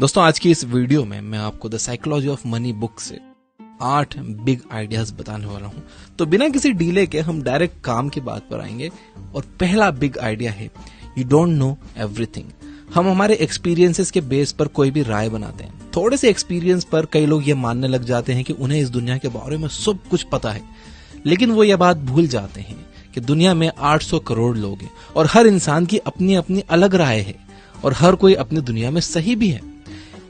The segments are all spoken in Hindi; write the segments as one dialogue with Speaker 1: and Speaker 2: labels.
Speaker 1: दोस्तों आज की इस वीडियो में मैं आपको the psychology of money book से 8 बिग आइडियाज बताने वाला हूं। तो बिना किसी डीले के हम डायरेक्ट काम की बात पर आएंगे। और पहला बिग आइडिया है यू डोंट नो एवरीथिंग। हम हमारे एक्सपीरियंसेस के बेस पर कोई भी राय बनाते हैं। थोड़े से एक्सपीरियंस पर कई लोग ये मानने लग जाते हैं कि उन्हें इस दुनिया के बारे में सब कुछ पता है, लेकिन वो ये बात भूल जाते हैं कि दुनिया में 800 करोड़ लोग हैं और हर इंसान की अपनी अपनी अलग राय है और हर कोई अपनी दुनिया में सही भी है।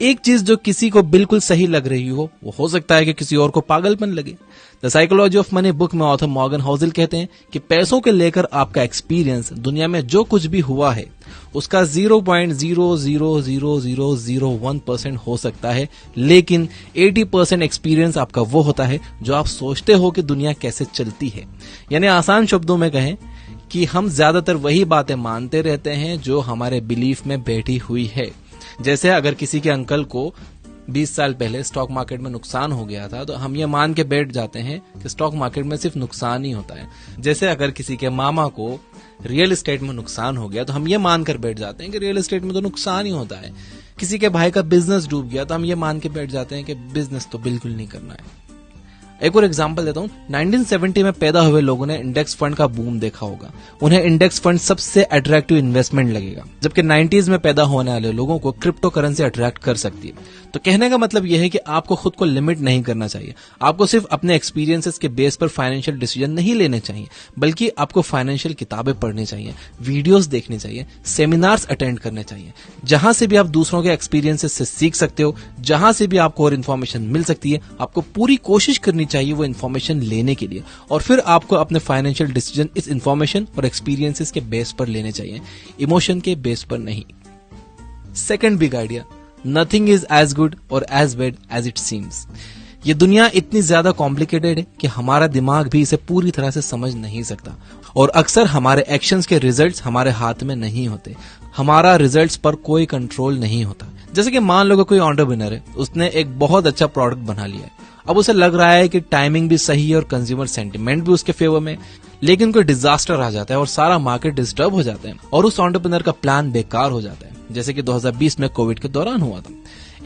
Speaker 1: एक चीज जो किसी को बिल्कुल सही लग रही वो हो सकता है कि किसी और को पागलपन लगे। The psychology of money book में ऑथर मॉर्गन हाउसेल कहते हैं कि पैसों के लेकर आपका एक्सपीरियंस दुनिया में जो कुछ भी हुआ है उसका 0.00001% हो सकता है, लेकिन 80% एक्सपीरियंस आपका वो होता है जो आप सोचते हो कि दुनिया कैसे चलती है। यानी आसान शब्दों में कहें कि हम ज्यादातर वही बातें मानते रहते हैं जो हमारे बिलीफ में बैठी हुई है। जैसे अगर किसी के अंकल को 20 साल पहले स्टॉक मार्केट में नुकसान हो गया था तो हम ये मान के बैठ जाते हैं कि स्टॉक मार्केट में सिर्फ नुकसान ही होता है। जैसे अगर किसी के मामा को रियल एस्टेट में नुकसान हो गया तो हम ये मान कर बैठ जाते हैं कि रियल एस्टेट में तो नुकसान ही होता है। किसी के भाई का बिजनेस डूब गया तो हम ये मान के बैठ जाते हैं कि बिजनेस तो बिल्कुल नहीं करना है। एक और एग्जांपल देता हूं। 1970 में पैदा हुए लोगों ने इंडेक्स फंड का बूम देखा होगा। उन्हें इंडेक्स फंड सबसे अट्रैक्टिव इन्वेस्टमेंट लगेगा, जबकि 90s में पैदा होने वाले लोगों को क्रिप्टो करेंसी अट्रैक्ट कर सकती है। तो कहने का मतलब यह है कि आपको खुद को लिमिट नहीं करना चाहिए। आपको सिर्फ अपने एक्सपीरियंसेस के बेस पर फाइनेंशियल डिसीजन नहीं लेने चाहिए, बल्कि आपको फाइनेंशियल किताबें पढ़नी चाहिए, वीडियोस देखनी चाहिए, सेमिनार्स अटेंड करने चाहिए। जहां से भी आप दूसरों के एक्सपीरियंसेस से सीख सकते हो, जहां से भी आपको और इन्फॉर्मेशन मिल सकती है, आपको पूरी कोशिश करनी चाहिए वो इन्फॉर्मेशन लेने के लिए। और फिर आपको अपने फाइनेंशियल डिसीजन इस इन्फॉर्मेशन और एक्सपीरियंसेस के बेस पर लेने चाहिए, इमोशन के बेस पर नहीं। Second big idea, nothing is as good और as bad as it seems. ये दुनिया इतनी ज्यादा कॉम्प्लिकेटेड है कि हमारा दिमाग भी इसे पूरी तरह से समझ नहीं सकता और अक्सर हमारे एक्शंस के रिजल्ट्स हमारे हाथ में नहीं होते। हमारा रिजल्ट्स पर कोई कंट्रोल नहीं होता। जैसे कि मान लो कोई एंटरप्रेन्योर है, उसने एक बहुत अच्छा प्रोडक्ट बना लिया है। अब उसे लग रहा है कि टाइमिंग भी सही है और कंज्यूमर सेंटिमेंट भी उसके फेवर में, लेकिन कोई डिजास्टर आ जाता है और सारा मार्केट डिस्टर्ब हो जाता है और उस एंटरप्रेन्योर का प्लान बेकार हो जाता है, जैसे कि 2020 में कोविड के दौरान हुआ था।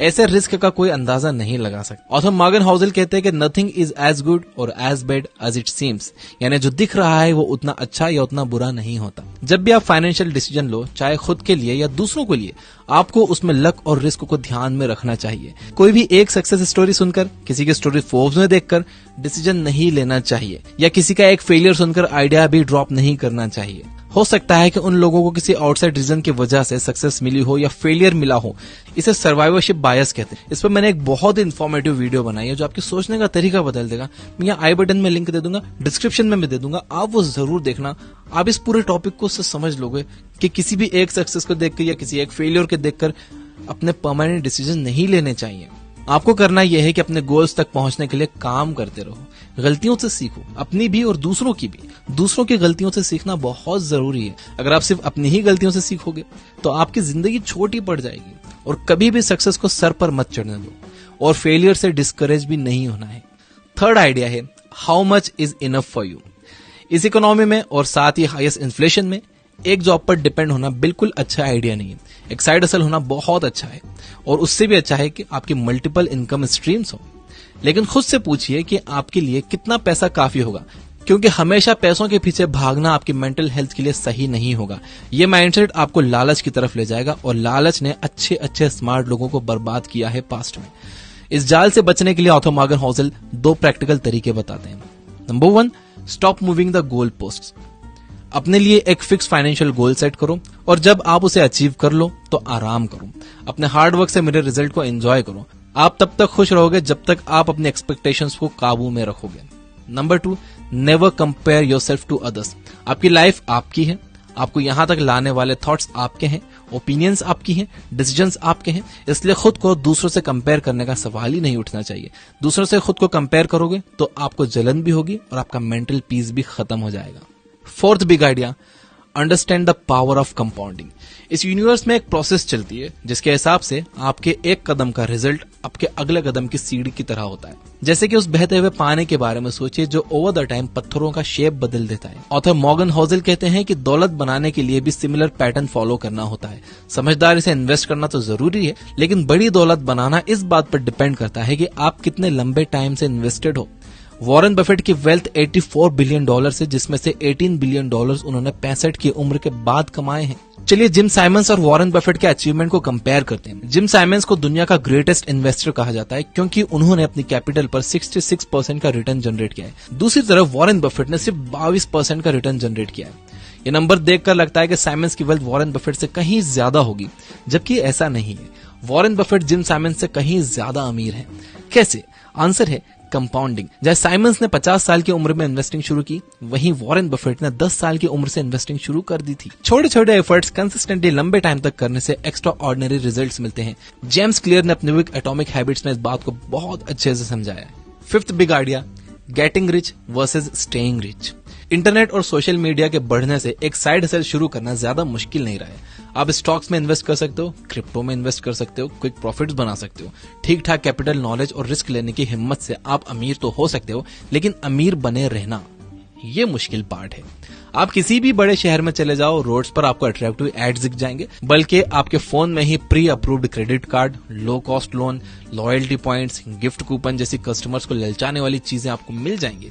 Speaker 1: ऐसे रिस्क का कोई अंदाजा नहीं लगा सकता। ऑथर मॉर्गन हाउसेल कहते हैं कि नथिंग इज एज गुड और as bad as it seems. यानी जो दिख रहा है वो उतना अच्छा या उतना बुरा नहीं होता। जब भी आप फाइनेंशियल डिसीजन लो, चाहे खुद के लिए या दूसरों के लिए, आपको उसमें लक और रिस्क को ध्यान में रखना चाहिए। कोई भी एक सक्सेस स्टोरी सुनकर, किसी की स्टोरी फोर्ब्स में देखकर डिसीजन नहीं लेना चाहिए, या किसी का एक फेलियर सुनकर आइडिया भी ड्रॉप नहीं करना चाहिए। हो सकता है कि उन लोगों को किसी आउटसाइड रीजन की वजह से सक्सेस मिली हो या फेलियर मिला हो। इसे सर्वाइवरशिप बायस कहते हैं। इस पर मैंने एक बहुत ही इन्फॉर्मेटिव वीडियो बनाई है जो आपके सोचने का तरीका बदल देगा। मैं यहाँ आई बटन में लिंक दे दूंगा, डिस्क्रिप्शन में भी दे दूंगा, आप वो जरूर देखना। आप इस पूरे टॉपिक को समझ लोगे कि किसी भी एक सक्सेस को देखकर या किसी एक फेलियर को देखकर अपने परमानेंट डिसीजन नहीं लेने चाहिए। आपको करना यह है कि अपने गोल्स तक पहुंचने के लिए काम करते रहो, गलतियों से सीखो, अपनी भी और दूसरों की भी। दूसरों की गलतियों से सीखना बहुत जरूरी है। अगर आप सिर्फ अपनी ही गलतियों से सीखोगे तो आपकी जिंदगी छोटी पड़ जाएगी। और कभी भी सक्सेस को सर पर मत चढ़ने दो और फेलियर से डिस्करेज भी नहीं होना है। थर्ड आइडिया है how much is enough for you. इस इकोनॉमी में और साथ ही हाईएस्ट इन्फ्लेशन में एक जॉब पर डिपेंड होना बिल्कुल अच्छा आइडिया नहीं है। एक साइड हसल होना बहुत अच्छा है और उससे भी अच्छा है कि आपकी मल्टीपल इनकम स्ट्रीम्स हो। लेकिन खुद से पूछिए कि आपके लिए कितना पैसा काफी होगा, क्योंकि हमेशा पैसों के पीछे भागना आपकी मेंटल हेल्थ के लिए सही नहीं होगा। ये माइंडसेट आपको लालच की तरफ ले जाएगा और लालच ने अच्छे अच्छे स्मार्ट लोगों को बर्बाद किया है पास्ट में। इस जाल से बचने के लिए ऑथर मॉर्गन हाउसेल 2 प्रैक्टिकल तरीके बताते हैं। Number 1, stop moving the goal posts. अपने लिए एक फिक्स फाइनेंशियल गोल सेट करो और जब आप उसे अचीव कर लो तो आराम करो। अपने हार्डवर्क से मिले रिजल्ट को एंजॉय करो। आप तब तक खुश रहोगे जब तक आप अपने एक्सपेक्टेशंस को काबू में रखोगे। Number 2, never compare yourself to others. आपकी लाइफ आपकी है। आपको यहां तक लाने वाले थॉट्स आपके हैं, ओपिनियंस आपकी हैं, डिसीजंस आपके हैं। इसलिए खुद को दूसरों से कंपेयर करने का सवाल ही नहीं उठना चाहिए। दूसरों से खुद को कंपेयर करोगे तो आपको जलन भी होगी और आपका मेंटल पीस भी खत्म हो जाएगा। Fourth big idea, understand the power of compounding. इस यूनिवर्स में एक प्रोसेस चलती है जिसके हिसाब से आपके एक कदम का रिजल्ट आपके अगले कदम की सीढ़ी की तरह होता है। जैसे कि उस बहते हुए पानी के बारे में सोचिए जो ओवर द टाइम पत्थरों का शेप बदल देता है। ऑथर मॉर्गन हॉजेल कहते हैं कि दौलत बनाने के लिए भी सिमिलर पैटर्न फॉलो करना होता है। समझदारी से इन्वेस्ट करना तो जरूरी है, लेकिन बड़ी दौलत बनाना इस बात पर डिपेंड करता है कि आप कितने लंबे टाइम से इन्वेस्टेड हो। वॉरेन बफेट की वेल्थ $84 बिलियन है, जिसमें से $18 बिलियन उन्होंने 65 की उम्र के बाद कमाए हैं। चलिए जिम साइमंस और वॉरेन बफेट के अचीवमेंट को कंपेयर करते हैं। जिम साइमंस को दुनिया का ग्रेटेस्ट इन्वेस्टर कहा जाता है क्योंकि उन्होंने अपनी कैपिटल पर 66% का रिटर्न जनरेट किया है। दूसरी तरफ वॉरेन बफेट ने सिर्फ 22% का रिटर्न जनरेट किया है। ये नंबर देखकर लगता है कि साइमंस की वेल्थ वॉरेन बफेट से कहीं ज्यादा होगी, जबकि ऐसा नहीं है। वॉरेन बफेट जिम साइमंस से कहीं ज्यादा अमीर है। कैसे? आंसर है कंपाउंडिंग। जैसे साइमंस ने 50 साल की उम्र में इन्वेस्टिंग शुरू की, वहीं वॉरेन बफेट ने 10 साल की उम्र से इन्वेस्टिंग शुरू कर दी थी। छोटे छोटे एफर्ट्स कंसिस्टेंटली लंबे टाइम तक करने से एक्स्ट्रा ऑर्डिनरी रिजल्ट्स मिलते हैं। जेम्स क्लियर ने अपने बुक एटॉमिक हैबिट्स में इस बात को बहुत अच्छे से समझाया है। Fifth big idea, getting rich versus staying rich. Internet और सोशल मीडिया के बढ़ने से एक साइड हसल शुरू करना ज्यादा मुश्किल नहीं रहा है। आप स्टॉक्स में इन्वेस्ट कर सकते हो, क्रिप्टो में इन्वेस्ट कर सकते हो, क्विक प्रॉफिट्स बना सकते हो। ठीक ठाक कैपिटल नॉलेज और रिस्क लेने की हिम्मत से आप अमीर तो हो सकते हो, लेकिन अमीर बने रहना ये मुश्किल पार्ट है। आप किसी भी बड़े शहर में चले जाओ, रोड्स पर आपको अट्रैक्टिव एड्स दिख जाएंगे, बल्कि आपके फोन में ही pre approved credit card, low cost loan, loyalty points, gift coupon जैसी कस्टमर्स को ललचाने वाली चीजें आपको मिल जाएंगी।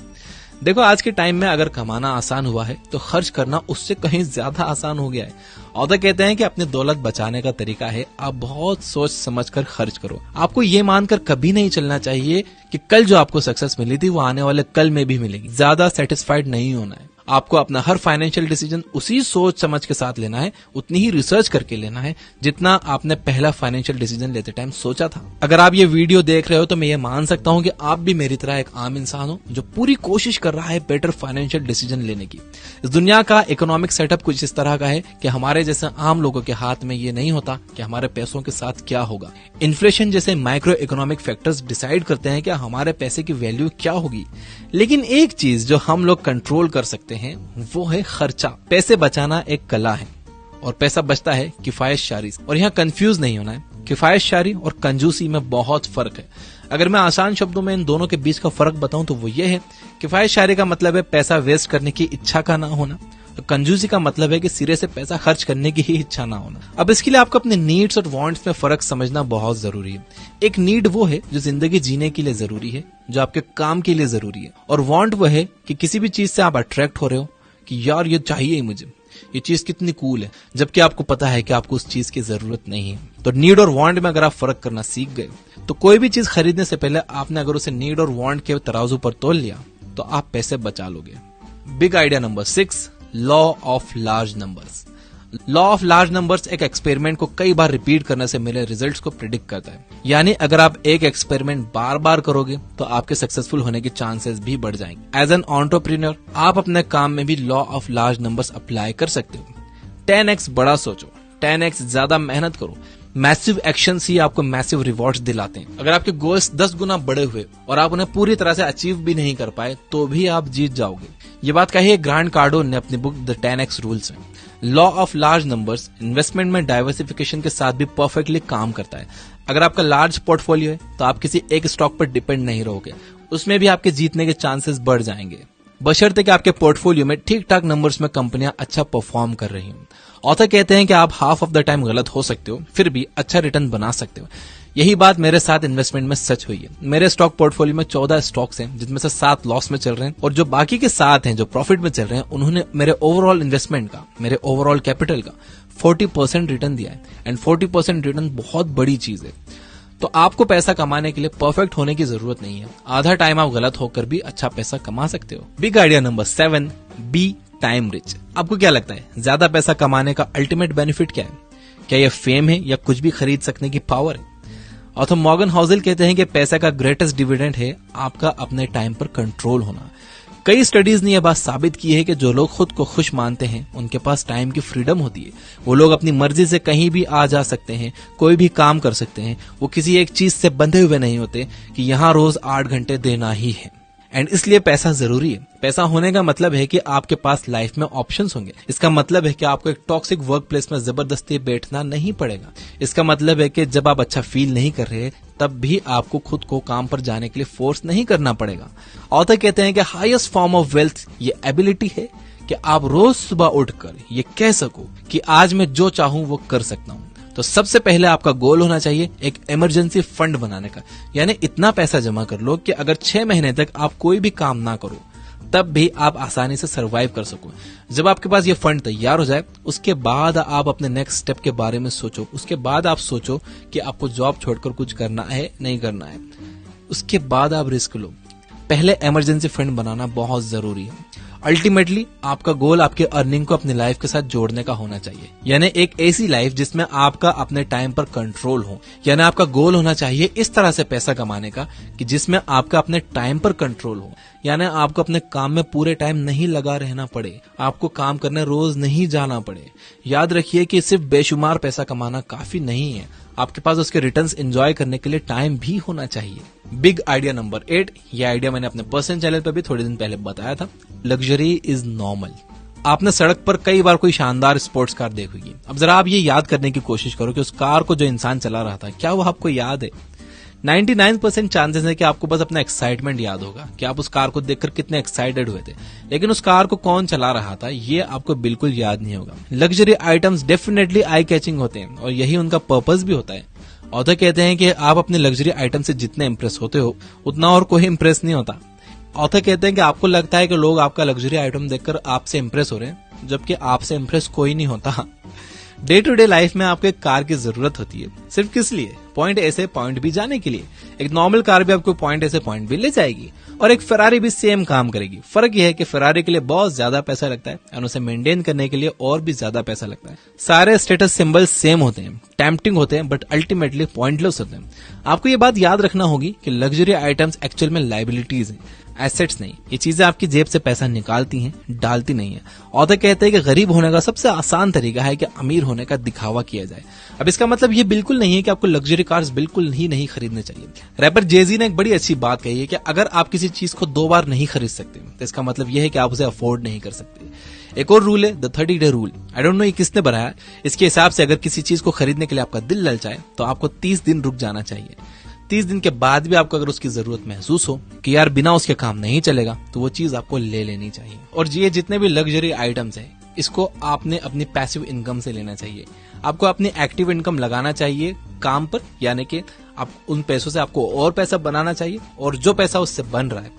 Speaker 1: देखो आज के टाइम में अगर कमाना आसान हुआ है तो खर्च करना उससे कहीं ज्यादा आसान हो गया है। ऑथर कहते हैं कि अपनी दौलत बचाने का तरीका है आप बहुत सोच समझकर खर्च करो। आपको ये मानकर कभी नहीं चलना चाहिए कि कल जो आपको सक्सेस मिली थी वो आने वाले कल में भी मिलेगी। ज्यादा सेटिस्फाइड नहीं होना है। आपको अपना हर फाइनेंशियल डिसीजन उसी सोच समझ के साथ लेना है, उतनी ही रिसर्च करके लेना है जितना आपने पहला फाइनेंशियल डिसीजन लेते टाइम सोचा था। अगर आप ये वीडियो देख रहे हो तो मैं ये मान सकता हूँ कि आप भी मेरी तरह एक आम इंसान हो जो पूरी कोशिश कर रहा है बेटर फाइनेंशियल डिसीजन लेने की। इस दुनिया का इकोनॉमिक सेटअप कुछ इस तरह का है कि हमारे जैसे आम लोगों के हाथ में ये नहीं होता कि हमारे पैसों के साथ क्या होगा। इन्फ्लेशन जैसे माइक्रो इकोनॉमिक फैक्टर्स डिसाइड करते हैं कि हमारे पैसे की वैल्यू क्या होगी, लेकिन एक चीज जो हम लोग कंट्रोल कर सकते हैं वो है खर्चा। पैसे बचाना एक कला है और पैसा बचता है किफायतशारी से। और यहाँ कंफ्यूज नहीं होना है, किफायतशारी और कंजूसी में बहुत फर्क है। अगर मैं आसान शब्दों में इन दोनों के बीच का फर्क बताऊं तो वो ये है, किफायतशारी का मतलब है पैसा वेस्ट करने की इच्छा का ना होना, कंजूसी का मतलब है कि सिरे से पैसा खर्च करने की ही इच्छा ना होना। अब इसके लिए आपको अपने नीड्स और वांट्स में फर्क समझना बहुत जरूरी है। एक नीड वो है जो जिंदगी जीने के लिए जरूरी है, जो आपके काम के लिए जरूरी है, और वांट वो है कि किसी भी चीज से आप अट्रैक्ट हो रहे हो कि यार ये चाहिए ही मुझे, ये चीज कितनी कूल है, जबकि आपको पता है कि आपको उस चीज की जरूरत नहीं है। तो नीड और वांट में अगर आप फर्क करना सीख गए तो कोई भी चीज खरीदने से पहले आपने अगर उसे नीड और वांट के तराजू पर तोल लिया तो आप पैसे बचा लोगे। Big idea number 6, law of large numbers. Law of large numbers एक एक्सपेरिमेंट को कई बार रिपीट करने से मिले रिजल्ट्स को प्रिडिक्ट करता है। यानी अगर आप एक एक्सपेरिमेंट बार बार करोगे तो आपके सक्सेसफुल होने के चांसेस भी बढ़ जाएंगे। एज एन एंटरप्रेन्योर आप अपने काम में भी law of large numbers apply कर सकते हो। 10x बड़ा सोचो, 10x ज्यादा मेहनत करो। मैसिव एक्शन ही आपको मैसिव रिवॉर्ड्स दिलाते हैं। अगर आपके गोल्स 10 गुना बड़े हुए और आप उन्हें पूरी तरह से अचीव भी नहीं कर पाए तो भी आप जीत जाओगे। ये बात कही है ग्रांट कार्डोन ने अपनी बुक द 10x रूल्स में। Law of large numbers investment में डाइवर्सिफिकेशन के साथ भी परफेक्टली काम करता है। अगर आपका लार्ज पोर्टफोलियो है तो आप किसी एक स्टॉक पर डिपेंड नहीं रहोगे, उसमें भी आपके जीतने के चांसेस बढ़ जाएंगे, बशर्ते कि आपके पोर्टफोलियो में ठीक ठाक नंबर्स में कंपनियां अच्छा परफॉर्म कर रही हैं। ऑथर कहते हैं कि आप हाफ ऑफ द टाइम गलत हो सकते हो, फिर भी अच्छा रिटर्न बना सकते हो। यही बात मेरे साथ इन्वेस्टमेंट में सच हुई है। मेरे स्टॉक पोर्टफोलियो में 14 स्टॉक्स हैं, जिसमें से 7 लॉस में चल रहे हैं, और जो बाकी के 7 हैं जो प्रॉफिट में चल रहे हैं, उन्होंने मेरे ओवरऑल इन्वेस्टमेंट का, मेरे ओवरऑल कैपिटल का 40% रिटर्न दिया है। एंड 40% रिटर्न बहुत बड़ी चीज है। तो आपको पैसा कमाने के लिए परफेक्ट होने की जरूरत नहीं है। आधा टाइम आप गलत होकर भी अच्छा पैसा कमा सकते हो। Big idea number 7, be time rich. आपको क्या लगता है ज्यादा पैसा कमाने का अल्टीमेट बेनिफिट क्या है? क्या यह फेम है या कुछ भी खरीद सकने की पावर है? ऑथर मॉर्गन हॉजेल कहते हैं कि पैसा का ग्रेटेस्ट डिविडेंड है आपका अपने टाइम पर कंट्रोल होना। कई स्टडीज ने यह बात साबित की है कि जो लोग खुद को खुश मानते हैं उनके पास टाइम की फ्रीडम होती है। वो लोग अपनी मर्जी से कहीं भी आ जा सकते हैं, कोई भी काम कर सकते हैं। वो किसी एक चीज से बंधे हुए नहीं होते कि यहाँ रोज 8 घंटे देना ही है। एंड इसलिए पैसा जरूरी है। पैसा होने का मतलब है कि आपके पास लाइफ में ऑप्शंस होंगे। इसका मतलब है कि आपको एक टॉक्सिक वर्क प्लेस में जबरदस्ती बैठना नहीं पड़ेगा। इसका मतलब है कि जब आप अच्छा फील नहीं कर रहे तब भी आपको खुद को काम पर जाने के लिए फोर्स नहीं करना पड़ेगा। ऑथर कहते हैं कि हाईएस्ट फॉर्म ऑफ वेल्थ ये एबिलिटी है कि आप रोज सुबह उठकर ये कह सको कि आज मैं जो चाहूं वो कर सकता हूं। तो सबसे पहले आपका गोल होना चाहिए एक इमरजेंसी फंड बनाने का, यानी इतना पैसा जमा कर लो कि अगर 6 महीने तक आप कोई भी काम ना करो तब भी आप आसानी से सरवाइव कर सको। जब आपके पास ये फंड तैयार हो जाए उसके बाद आप अपने नेक्स्ट स्टेप के बारे में सोचो। उसके बाद आप सोचो कि आपको जॉब छोड़कर कुछ करना है नहीं करना है। उसके बाद आप रिस्क लो। पहले इमरजेंसी फंड बनाना बहुत जरूरी है। अल्टीमेटली आपका गोल आपके अर्निंग को अपनी लाइफ के साथ जोड़ने का होना चाहिए, यानी एक ऐसी लाइफ जिसमें आपका अपने टाइम पर कंट्रोल हो। यानी आपका गोल होना चाहिए इस तरह से पैसा कमाने का कि जिसमें आपका अपने टाइम पर कंट्रोल हो। यानी आपको अपने काम में पूरे टाइम नहीं लगा रहना पड़े, आपको काम करने रोज नहीं जाना पड़े। याद रखिए कि सिर्फ बेशुमार पैसा कमाना काफी नहीं है, आपके पास उसके रिटर्न्स एंजॉय करने के लिए टाइम भी होना चाहिए। बिग आइडिया नंबर 8, ये आइडिया मैंने अपने पर्सनल चैनल पर भी थोड़े दिन पहले बताया था। Luxury is normal. आपने सड़क पर कई बार कोई शानदार स्पोर्ट्स कार देखी होगी। अब जरा आप ये याद करने की कोशिश करो कि उस कार को जो इंसान चला रहा था क्या वो आपको याद है? 99% चांसेस है कि आपको बस अपना एक्साइटमेंट याद होगा कि आप उस कार को देखकर कितने एक्साइटेड हुए थे, लेकिन उस कार को कौन चला रहा था ये आपको बिल्कुल याद नहीं होगा। Luxury items definitely eye catching होते हैं और यही उनका पर्पस भी होता है। ऑथर कहते हैं कि आप अपने लग्जरी आइटम से जितने इंप्रेस होते हो उतना और कोई इंप्रेस नहीं होता। ऑथर कहते हैं कि आपको लगता है कि लोग आपका लग्जरी आइटम देखकर आपसे इंप्रेस हो रहे हैं, जबकि आपसे इंप्रेस कोई नहीं होता। डे टू डे लाइफ में आपको एक कार की जरूरत होती है, सिर्फ किस लिए? पॉइंट ए से पॉइंट बी जाने के लिए। एक नॉर्मल कार भी आपको पॉइंट ए से पॉइंट बी ले जाएगी और एक फरारी भी सेम काम करेगी। फर्क यह है कि फरारी के लिए बहुत ज्यादा पैसा लगता है और उसे मेंटेन करने के लिए और भी ज्यादा पैसा लगता है। सारे स्टेटस सिंबल सेम होते हैं, टेम्पटिंग होते हैं, बट अल्टीमेटली पॉइंटलेस होते हैं। आपको ये बात याद रखना होगी कि लग्जरी आइटम्स एक्चुअल में लाइबिलिटीज हैं, एसेट्स नहीं। ये चीजें आपकी जेब से पैसा निकालती हैं, डालती नहीं है। ऑथर कहते हैं कि गरीब होने का सबसे आसान तरीका है कि अमीर होने का दिखावा किया जाए। अब इसका मतलब ये बिल्कुल नहीं है कि आपको लग्जरी कार्स बिल्कुल ही नहीं खरीदने चाहिए। रैपर जेजी ने एक बड़ी अच्छी बात कही है कि अगर आप किसी चीज को 2 बार नहीं खरीद सकते तो इसका मतलब यह है कि आप उसे अफोर्ड नहीं कर सकते। एक और रूल है the 30 day rule. I don't know ये किसने बनाया। इसके हिसाब से अगर किसी चीज को खरीदने के लिए आपका दिल ललचाए तो आपको 30 दिन रुक जाना चाहिए। 30 दिन के बाद भी आपको अगर उसकी जरूरत महसूस हो कि यार बिना उसके काम नहीं चलेगा तो वो चीज आपको ले लेनी चाहिए। और ये जितने भी लग्जरी आइटम्स हैं इसको आपने अपनी पैसिव इनकम से लेना चाहिए। आपको अपनी एक्टिव इनकम लगाना चाहिए काम पर, यानी कि आप उन पैसों से आपको और पैसा बनाना चाहिए और जो पैसा उससे बन रहा है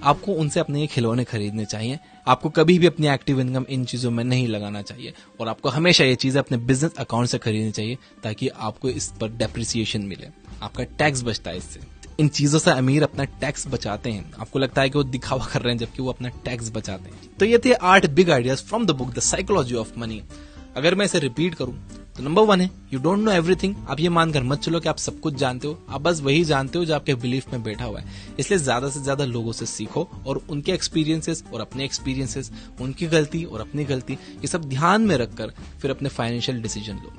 Speaker 1: आपको उनसे अपने ये खिलौने खरीदने चाहिए। आपको कभी भी अपनी एक्टिव इनकम इन चीजों में नहीं लगाना चाहिए और आपको हमेशा ये चीजें अपने बिजनेस अकाउंट से खरीदनी चाहिए ताकि आपको इस पर डेप्रिसिएशन मिले, आपका टैक्स बचता है इससे। इन चीजों से अमीर अपना टैक्स बचाते हैं। आपको लगता है कि वो दिखावा कर रहे हैं जबकि वो अपना टैक्स बचाते हैं। तो ये थे 8 big ideas from the book the psychology of money. अगर मैं इसे रिपीट करूं तो नंबर 1 है यू डोंट नो एवरीथिंग। आप ये मानकर मत चलो कि आप सब कुछ जानते हो, आप बस वही जानते हो जो आपके बिलीफ में बैठा हुआ है। इसलिए ज्यादा से ज्यादा लोगों से सीखो और उनके एक्सपीरियंसेस और अपने एक्सपीरियंसेस, उनकी गलती और अपनी गलती, ये सब ध्यान में रखकर फिर अपने फाइनेंशियल डिसीजन लो।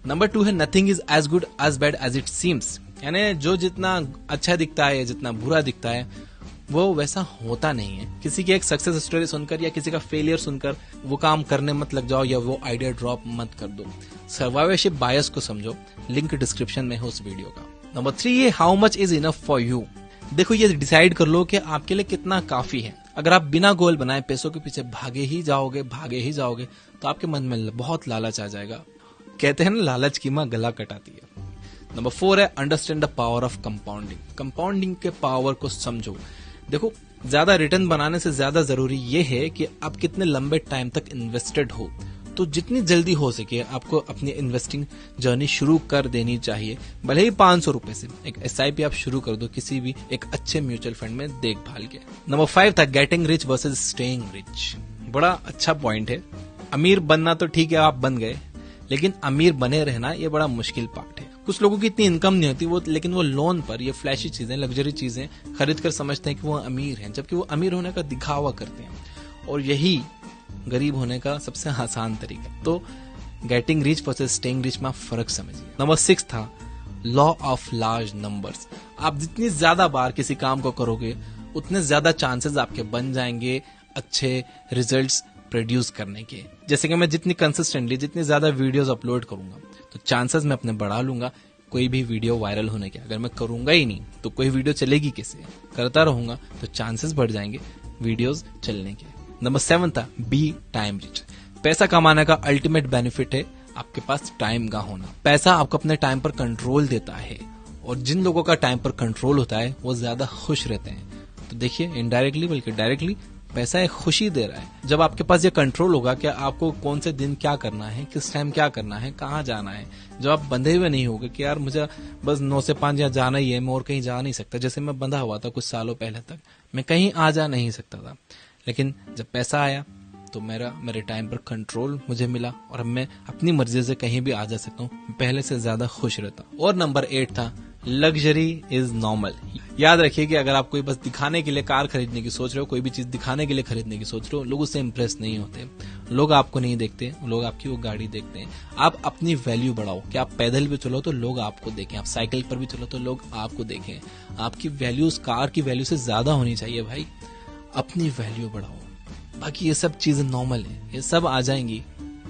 Speaker 1: नंबर 2 है nothing is as good as bad as it seems. यानी जो जितना अच्छा दिखता है, जितना बुरा दिखता है वो वैसा होता नहीं है। किसी की एक सक्सेस स्टोरी सुनकर या किसी का फेलियर सुनकर वो काम करने मत लग जाओ या वो आइडिया ड्रॉप मत कर दो। सर्वाइवरशिप बायस को समझो, लिंक डिस्क्रिप्शन में है उस वीडियो का। नंबर 3 है how much is enough for you. देखो ये डिसाइड कर लो कि आपके लिए कितना काफी है। अगर आप बिना गोल बनाए पैसों के पीछे भागे ही जाओगे तो आपके मन में बहुत लालच आ जाएगा। कहते हैं ना लालच की मां गला कटाती है। नंबर 4 है understand the power of compounding. Compounding के पावर को समझो। देखो ज्यादा रिटर्न बनाने से ज्यादा जरूरी ये है कि आप कितने लंबे टाइम तक इन्वेस्टेड हो। तो जितनी जल्दी हो सके आपको अपनी इन्वेस्टिंग जर्नी शुरू कर देनी चाहिए। भले ही 500 रुपए से एक SIP आप शुरू कर दो किसी भी एक अच्छे म्यूचुअल फंड में देखभाल के। नंबर 5 था getting rich versus staying rich. बड़ा अच्छा पॉइंट है। अमीर बनना तो ठीक है, आप बन गए, लेकिन अमीर बने रहना ये बड़ा मुश्किल पार्ट है। कुछ लोगों की इतनी इनकम नहीं होती लेकिन वो लोन पर ये फ्लैशी चीजें, लग्जरी चीजें खरीद कर समझते हैं कि वो अमीर हैं, जबकि वो अमीर होने का दिखावा करते हैं और यही गरीब होने का सबसे आसान तरीका। तो getting rich versus staying rich में फर्क समझिए। नंबर 6 था लॉ ऑफ लार्ज नंबर्स। आप जितनी ज्यादा बार किसी काम को करोगे उतने ज्यादा चांसेस आपके बन जाएंगे अच्छे रिजल्ट्स प्रोड्यूस करने के। जैसे कि मैं जितनी कंसिस्टेंटली जितनी ज्यादा वीडियोस अपलोड करूंगा तो चांसेस मैं अपने बढ़ा लूंगा कोई भी वीडियो वायरल होने के। अगर मैं करूंगा ही नहीं तो कोई वीडियो चलेगी कैसे? करता रहूंगा तो चांसेस बढ़ जाएंगे वीडियोस चलने के। नंबर 7 था बी टाइम रिच। पैसा कमाने का अल्टीमेट बेनिफिट है आपके पास टाइम का होना। पैसा आपको अपने टाइम पर कंट्रोल देता है और जिन लोगों का टाइम पर कंट्रोल होता है वो ज्यादा खुश रहते हैं। तो देखिए इनडायरेक्टली बल्कि डायरेक्टली पैसा एक खुशी दे रहा है। जब आपके पास ये कंट्रोल होगा कि आपको कौन से दिन क्या करना है, किस टाइम क्या करना है, कहाँ जाना है, जब आप बंधे हुए नहीं होगे कि यार मुझे बस 9 से 5 यहाँ जाना ही है, मैं और कहीं जा नहीं सकता। जैसे मैं बंधा हुआ था कुछ सालों पहले तक, मैं कहीं आ जा नहीं सकता था। लेकिन जब पैसा आया तो मेरे टाइम पर कंट्रोल मुझे मिला और अब मैं अपनी मर्जी से कहीं भी आ जा सकता हूँ, पहले से ज्यादा खुश रहता हूँ। और नंबर 8 था लग्जरी इज नॉर्मल। याद रखिए कि अगर आप कोई बस दिखाने के लिए कार खरीदने की सोच रहे हो, कोई भी चीज दिखाने के लिए खरीदने की सोच रहे हो, लोग उससे इंप्रेस नहीं होते, लोग आपको नहीं देखते, लोग आपकी वो गाड़ी देखते हैं। आप अपनी वैल्यू बढ़ाओ कि आप पैदल भी चलो तो लोग आपको देखें, आप साइकिल पर भी चलो तो लोग आपको देखें। आपकी वैल्यू उस कार की वैल्यू से ज्यादा होनी चाहिए भाई। अपनी वैल्यू बढ़ाओ। बाकी ये सब चीजें नॉर्मल है, ये सब आ जाएंगी।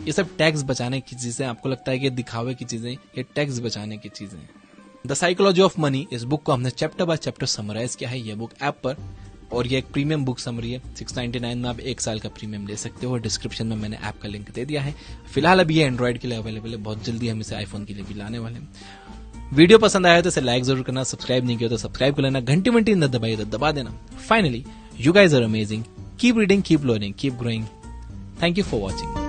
Speaker 1: ये सब टैक्स बचाने की चीजें, आपको लगता है कि दिखावे की चीजें, ये टैक्स बचाने की चीजें। द साइकोलॉजी ऑफ मनी, इस बुक को हमने चैप्टर बाय चैप्टर समराइज किया है ये बुक ऐप पर, और ये एक प्रीमियम बुक समरी है। 699 में आप 1 साल का प्रीमियम ले सकते हो। डिस्क्रिप्शन में मैंने ऐप का लिंक दे दिया है। फिलहाल अभी ये एंड्रॉइड के लिए अवेलेबल है, बहुत जल्दी हम इसे आईफोन के लिए भी लाने वाले हैं। वीडियो पसंद आया तो इसे लाइक जरूर करना, सब्सक्राइब नहीं किया तो सब्सक्राइब कर लेना, घंटी न दबाई तो दबा देना। Finally, you guys are amazing, keep reading, keep learning, keep growing. Thank you for watching.